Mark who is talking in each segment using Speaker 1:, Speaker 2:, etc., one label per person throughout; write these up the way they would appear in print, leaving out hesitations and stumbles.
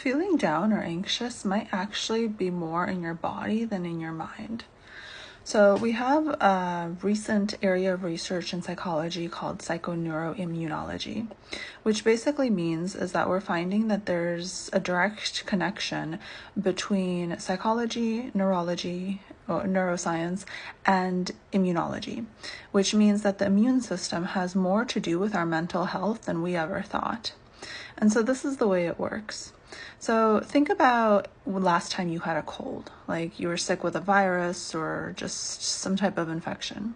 Speaker 1: Feeling down or anxious might actually be more in your body than in your mind. So we have a recent area of research in psychology called psychoneuroimmunology, which basically means is that we're finding that there's a direct connection between psychology, neurology, or neuroscience, and immunology, which means that the immune system has more to do with our mental health than we ever thought. And so this is the way it works. So think about last time you had a cold, like you were sick with a virus or just some type of infection.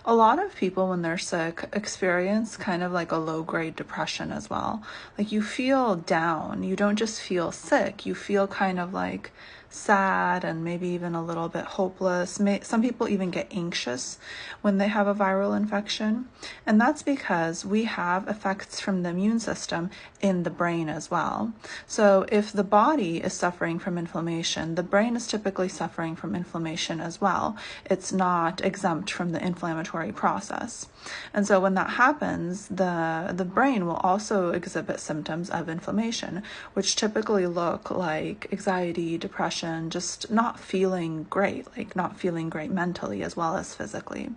Speaker 1: A lot of people, when they're sick, experience kind of like a low-grade depression as well. Like you feel down. You don't just feel sick. You feel kind of like sad and maybe even a little bit hopeless. Some people even get anxious when they have a viral infection. And that's because we have effects from the immune system in the brain as well. So if the body is suffering from inflammation, the brain is typically suffering from inflammation as well. It's not exempt from the inflammatory process. And so when that happens, the brain will also exhibit symptoms of inflammation, which typically look like anxiety, depression, just not feeling great, like not feeling great mentally as well as physically.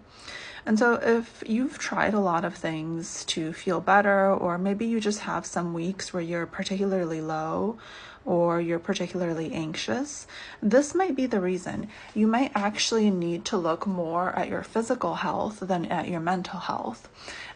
Speaker 1: And so if you've tried a lot of things to feel better, or maybe you just have some weeks where you're particularly low or you're particularly anxious, this might be the reason. You might actually need to look more at your physical health than at your mental health.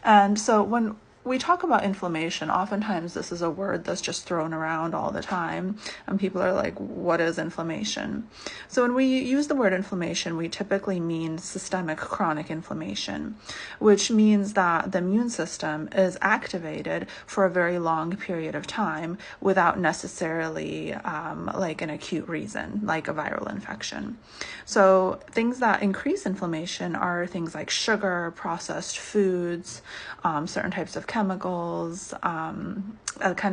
Speaker 1: And so when we talk about inflammation, oftentimes this is a word that's just thrown around all the time, and people are like, what is inflammation? So when we use the word inflammation, we typically mean systemic chronic inflammation, which means that the immune system is activated for a very long period of time without necessarily like an acute reason, like a viral infection. So things that increase inflammation are things like sugar, processed foods, certain types of chemicals, kind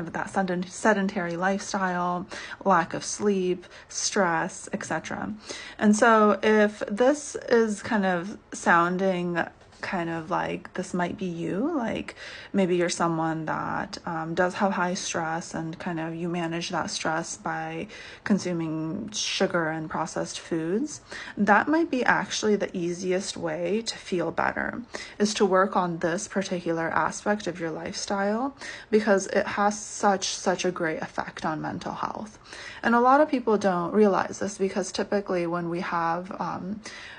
Speaker 1: of that sedentary lifestyle, lack of sleep, stress, etc. And so if this is kind of sounding kind of like this might be you, like maybe you're someone that does have high stress and kind of you manage that stress by consuming sugar and processed foods, that might be actually the easiest way to feel better, is to work on this particular aspect of your lifestyle, because it has such a great effect on mental health. And a lot of people don't realize this, because typically when we have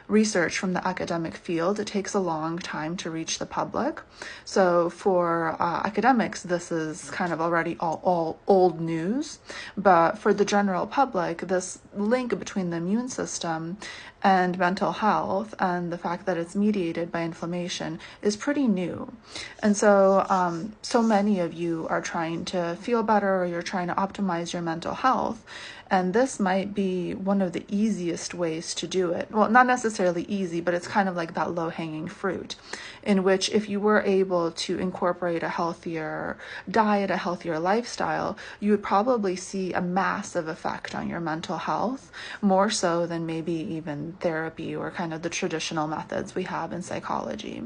Speaker 1: research from the academic field, it takes a long time to reach the public. So for academics, this is kind of already all old news. But for the general public, this link between the immune system and mental health and the fact that it's mediated by inflammation is pretty new. And so so many of you are trying to feel better, or you're trying to optimize your mental health. And this might be one of the easiest ways to do it. Well, not necessarily easy, but it's kind of like that low-hanging fruit, in which if you were able to incorporate a healthier diet, a healthier lifestyle, you would probably see a massive effect on your mental health, more so than maybe even therapy or kind of the traditional methods we have in psychology.